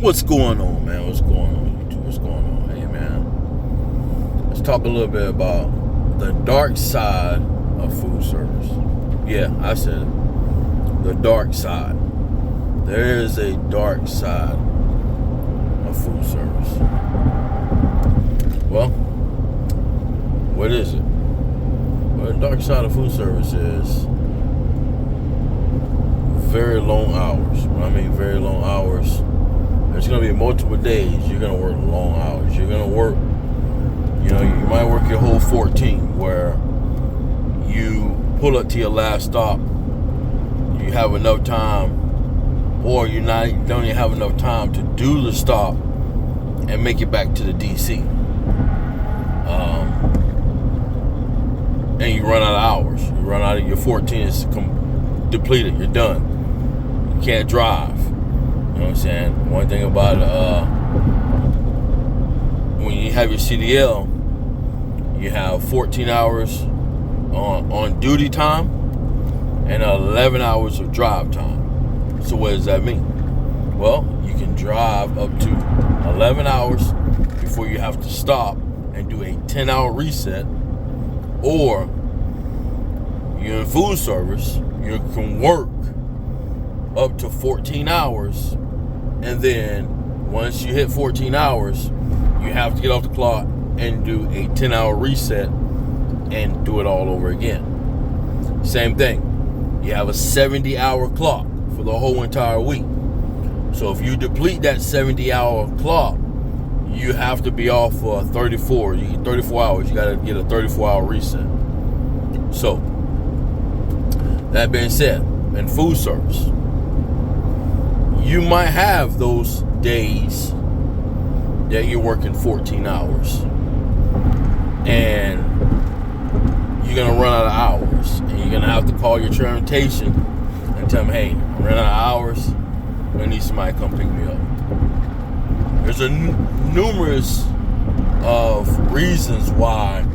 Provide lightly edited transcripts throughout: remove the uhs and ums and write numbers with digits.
What's going on, man? What's going on, YouTube? What's going on? Hey, man. Let's talk a little bit about the dark side of food service. Yeah, I said it. The dark side. There is a dark side of food service. Well, what is it? Well, the dark side of food service is very long hours. When I mean very long hours, there's going to be multiple days you're going to work long hours. You're going to work, you might work your whole 14 where you pull up to your last stop, you have enough time, or you don't even have enough time to do the stop and make it back to the DC. And you run out of hours. You run out of your 14 is depleted. You're done. You can't drive. You know what I'm saying? One thing about when you have your CDL, you have 14 hours on duty time and 11 hours of drive time. So what does that mean? Well, you can drive up to 11 hours before you have to stop and do a 10-hour reset, or you're in food service, you can work up to 14 hours, and then once you hit 14 hours, you have to get off the clock and do a 10-hour reset and do it all over again. Same thing. You have a 70-hour clock for the whole entire week. So if you deplete that 70-hour clock, you have to be off for 34. You get 34 hours. You got to get a 34-hour reset. So, that being said, in food service, you might have those days that you're working 14 hours and you're going to run out of hours, and you're going to have to call your transportation and tell them, hey, I'm running out of hours. I'm going to need somebody to come pick me up. There's numerous of reasons why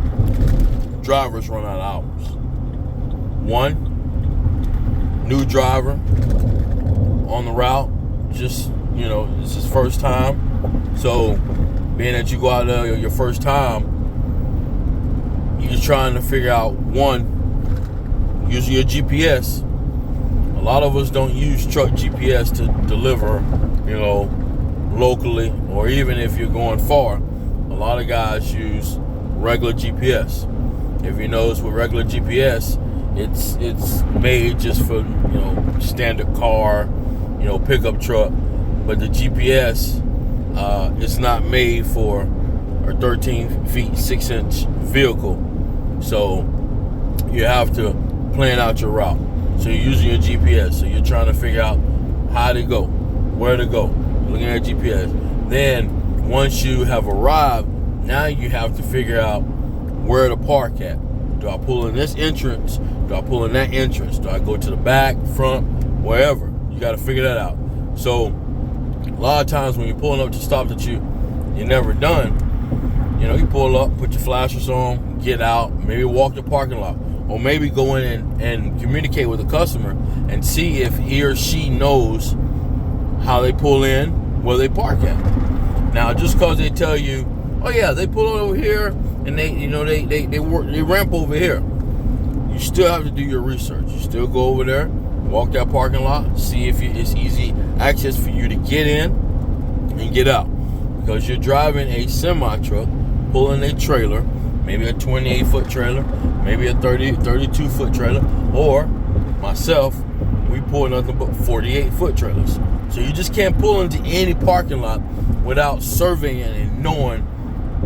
drivers run out of hours. One, new driver on the route, just, it's his first time. So, being that you go out there your first time, you're trying to figure out, one, using your GPS. A lot of us don't use truck GPS to deliver, locally, or even if you're going far. A lot of guys use regular GPS. If you notice with regular GPS, it's made just for standard car, pickup truck, but the GPS it's not made for a 13 feet 6 inch vehicle. So you have to plan out your route. So you're using your GPS. So you're trying to figure out how to go, where to go, looking at GPS. Then once you have arrived, now you have to figure out where to park at. Do I pull in this entrance? Do I pull in that entrance? Do I go to the back, front, wherever? You got to figure that out. So a lot of times when you're pulling up to stop that you're never done, you pull up, put your flashers on, get out, maybe walk the parking lot, or maybe go in and communicate with the customer and see if he or she knows how they pull in, where they park at. Now, just because they tell you, oh yeah, they pull over here and they ramp over here, you still have to do your research. You still go over there, walk that parking lot, see if it's easy access for you to get in and get out, because you're driving a semi truck, pulling a trailer, maybe a 28-foot trailer, maybe a 32-foot trailer, or myself, we pull nothing but 48-foot trailers. So you just can't pull into any parking lot without surveying and knowing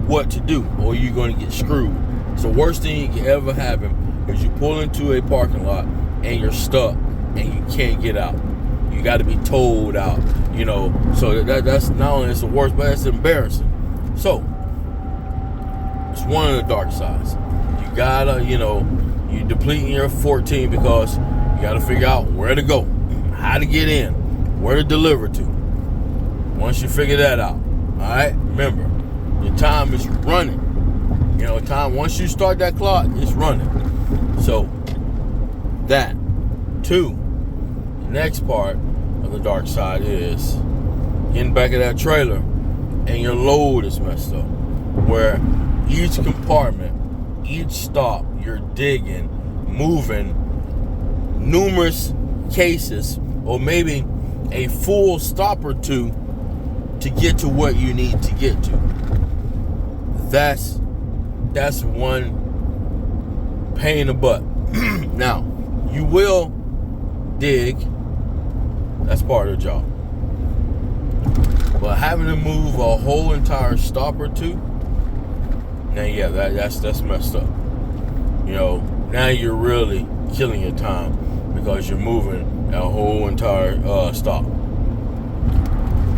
what to do, or you're going to get screwed. It's the worst thing you can ever happen is you pull into a parking lot and you're stuck and you can't get out. You got to be towed out, So that's not only it's the worst, but it's embarrassing. So it's one of the dark sides. You gotta, you depleting your 14 because you gotta figure out where to go, how to get in, where to deliver to. Once you figure that out, all right, remember, your time is running. Time, once you start that clock, it's running. So, that. Two, the next part of the dark side is in back of that trailer and your load is messed up, where each compartment, each stop, you're digging, moving numerous cases, or maybe a full stop or two to get to what you need to get to. That's one pain in the butt. Now, you will dig. That's part of the job. But having to move a whole entire stop or two, now yeah, that's messed up. You know, now you're really killing your time because you're moving a whole entire stop.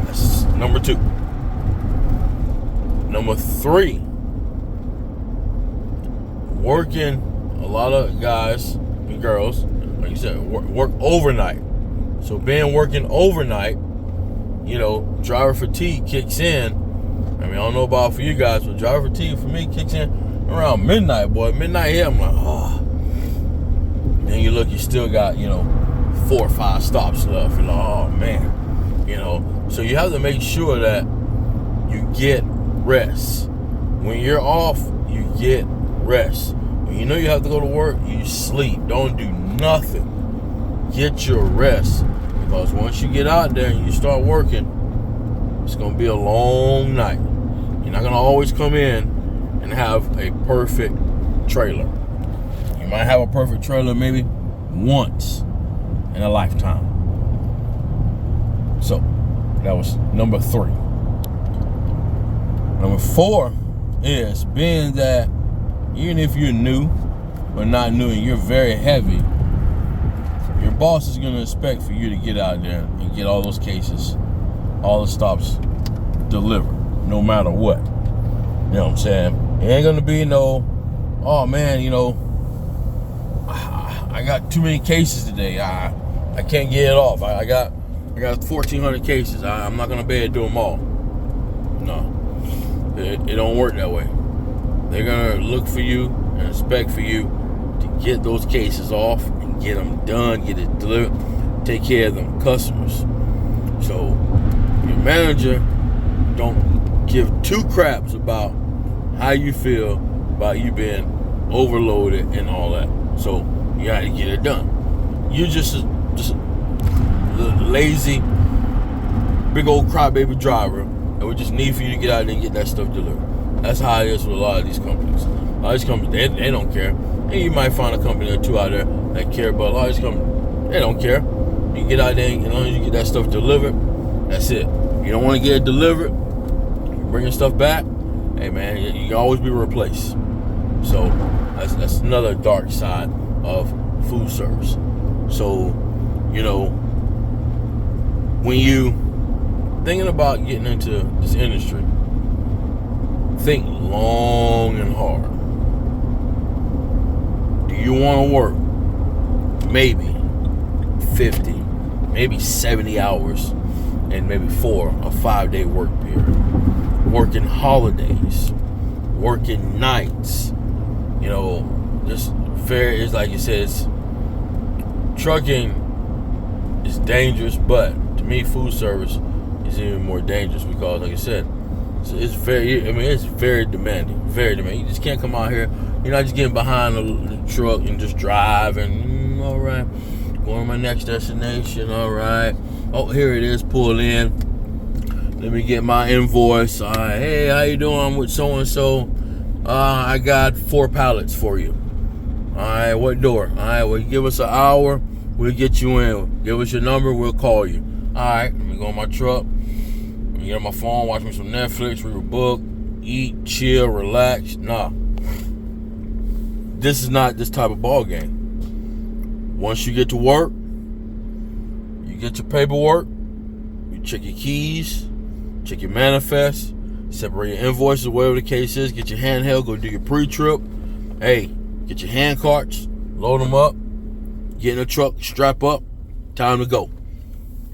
That's number 2. Number 3, working. A lot of guys and girls, like you said, work overnight. So working overnight, you know, driver fatigue kicks in. I mean, I don't know about for you guys, but driver fatigue for me kicks in around midnight, boy. Midnight here, I'm like, oh. Then you look, you still got, you know, 4 or 5 stops left. You're like, oh man. You know, so you have to make sure that you get rest. When you're off, you get rest. When you know you have to go to work, you sleep. Don't do nothing. Get your rest. Because once you get out there and you start working, it's going to be a long night. You're not going to always come in and have a perfect trailer. You might have a perfect trailer maybe once in a lifetime. So, that was number 3. Number 4 is being that even if you're new or not new and you're very heavy, your boss is going to expect for you to get out there and get all those cases, all the stops delivered, no matter what. You know what I'm saying? It ain't going to be no, oh man, you know, I got too many cases today. I can't get it off. I got 1,400 cases. I'm not going to be able to do them all. No. It don't work that way. They're going to look for you and expect for you to get those cases off and get them done, get it delivered, take care of them customers. So your manager don't give 2 craps about how you feel about you being overloaded and all that. So you got to get it done. You're just a lazy, big old crybaby driver, and we just need for you to get out there and get that stuff delivered. That's how it is with a lot of these companies. A lot of these companies, they don't care. And you might find a company or 2 out there that care, but a lot of these companies, they don't care. You can get out there, and as long as you get that stuff delivered, that's it. You don't want to get it delivered, you bring your stuff back, hey man, you can always be replaced. So that's another dark side of food service. So, you know, when you thinking about getting into this industry, think long and hard. Do you want to work maybe 50, maybe 70 hours in maybe 4 or 5 day work period? Working holidays, working nights, you know, just very, it's like you said, trucking is dangerous, but to me, food service is even more dangerous because, like I said, it's very demanding, very demanding. You just can't come out here, you're not just getting behind the truck and just drive and, all right, going to my next destination, all right. Oh, here it is, pull in. Let me get my invoice. All right, hey, how you doing? I'm with so-and-so. I got 4 pallets for you. All right, what door? All right, well, give us an hour. We'll get you in. Give us your number. We'll call you. All right, let me go in my truck. Let me get on my phone, watch me some Netflix, read a book, eat, chill, relax. Nah. This is not this type of ball game. Once you get to work, you get your paperwork, you check your keys, check your manifest, separate your invoices, whatever the case is, get your handheld, go do your pre-trip. Hey, get your hand carts, load them up, get in the truck, strap up, time to go.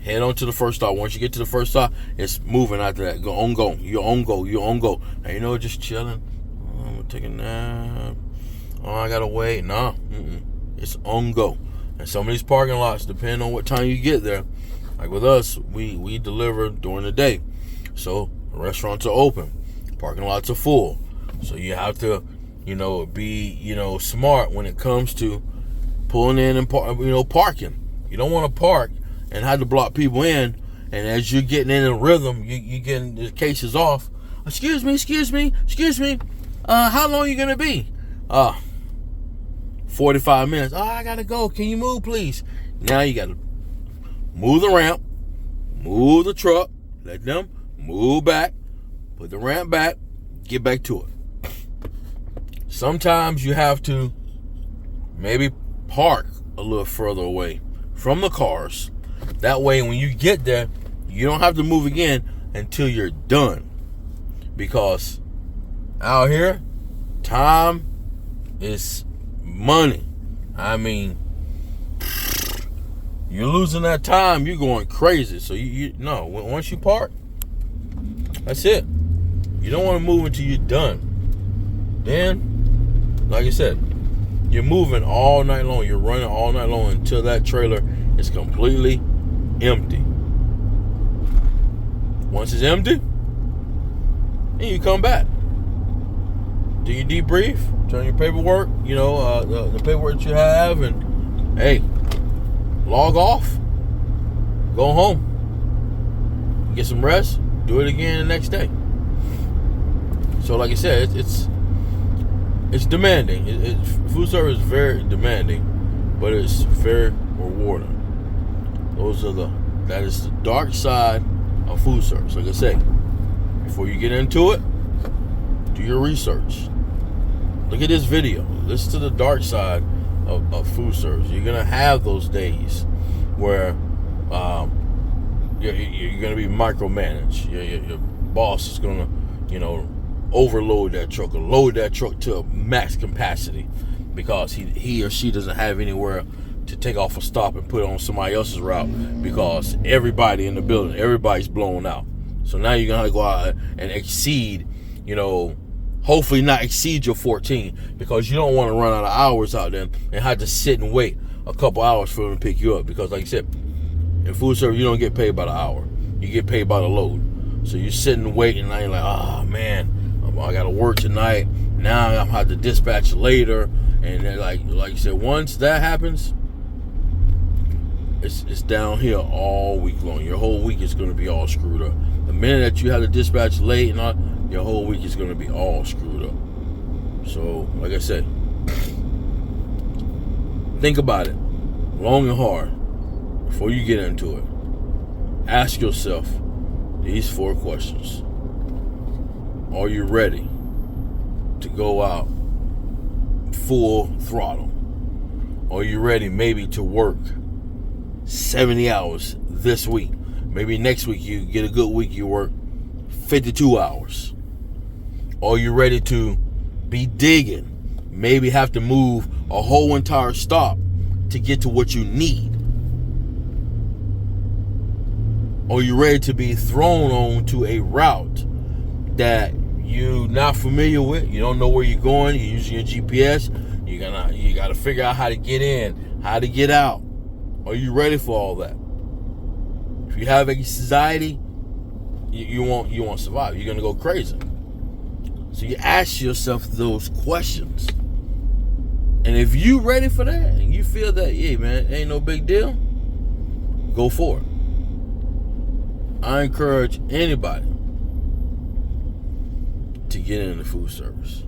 Head on to the first stop. Once you get to the first stop, it's moving after that. Go on go. You're on go. You're on go. Now, you know, just chilling. Oh, I'm going to take a nap. Oh, I got to wait. Nah. It's on go. And some of these parking lots, depending on what time you get there, Like with us, we deliver during the day. So restaurants are open, parking lots are full. So you have to, be, smart when it comes to pulling in and parking. You don't want to park and have to block people in. And as you're getting in a rhythm, you getting the cases off. Excuse me. How long are you gonna be? 45 minutes. Oh, I gotta go. Can you move, please? Now you gotta move the ramp, move the truck, let them move back, put the ramp back, get back to it. Sometimes you have to maybe park a little further away from the cars. That way, when you get there, you don't have to move again until you're done. Because out here, time is money. I mean, you're losing that time, you're going crazy. So once you park, that's it. You don't want to move until you're done. Then, like I said, you're moving all night long. You're running all night long until that trailer is completely empty. Once it's empty, then you come back. Do your debrief, turn your paperwork, the paperwork that you have, and hey, log off, go home, get some rest, do it again the next day. So like I said, it's demanding. Food service is very demanding, but it's very rewarding. That is the dark side of food service. Like I say, before you get into it, do your research. Look at this video. Listen to the dark side of food service. You're gonna have those days where you're gonna be micromanaged. Your boss is gonna, overload that truck or load that truck to a max capacity because he or she doesn't have anywhere to take off a stop and put on somebody else's route because everybody in the building, everybody's blown out. So now you're gonna go out and exceed, hopefully not exceed your 14 because you don't want to run out of hours out there and have to sit and wait a couple hours for them to pick you up. Because like I said, in food service, you don't get paid by the hour. You get paid by the load. So you're sitting and waiting and you're like, oh man, I got to work tonight. Now I'm going to have to dispatch later. And then like you said, once that happens, it's downhill all week long. Your whole week is going to be all screwed up. The minute that you have to dispatch late and all, your whole week is going to be all screwed up. So, like I said, think about it long and hard before you get into it. Ask yourself these 4 questions. Are you ready to go out full throttle? Are you ready maybe to work 70 hours this week? Maybe next week you get a good week, you work 52 hours. Are you ready to be digging? Maybe have to move a whole entire stop to get to what you need. Are you ready to be thrown on to a route that you're not familiar with? You don't know where you're going. You're using your GPS. You gotta figure out how to get in, how to get out. Are you ready for all that? If you have anxiety, you won't survive. You're gonna go crazy. So you ask yourself those questions. And if you ready for that and you feel that, yeah, man, ain't no big deal, go for it. I encourage anybody to get into food service.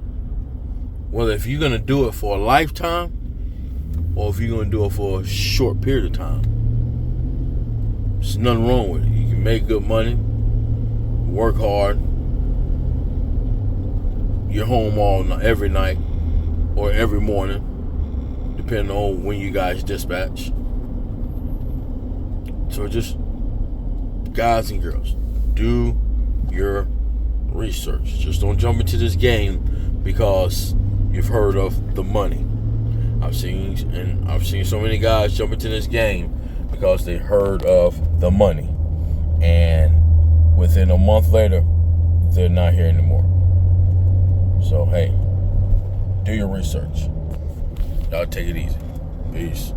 Whether if you're going to do it for a lifetime or if you're going to do it for a short period of time. There's nothing wrong with it. You can make good money, work hard, you're home every night or every morning, depending on when you guys dispatch. So just, guys and girls, do your research. Just don't jump into this game because you've heard of the money. I've seen so many guys jump into this game because they heard of the money, and within a month later, they're not here anymore. So hey, do your research. Y'all take it easy. Peace.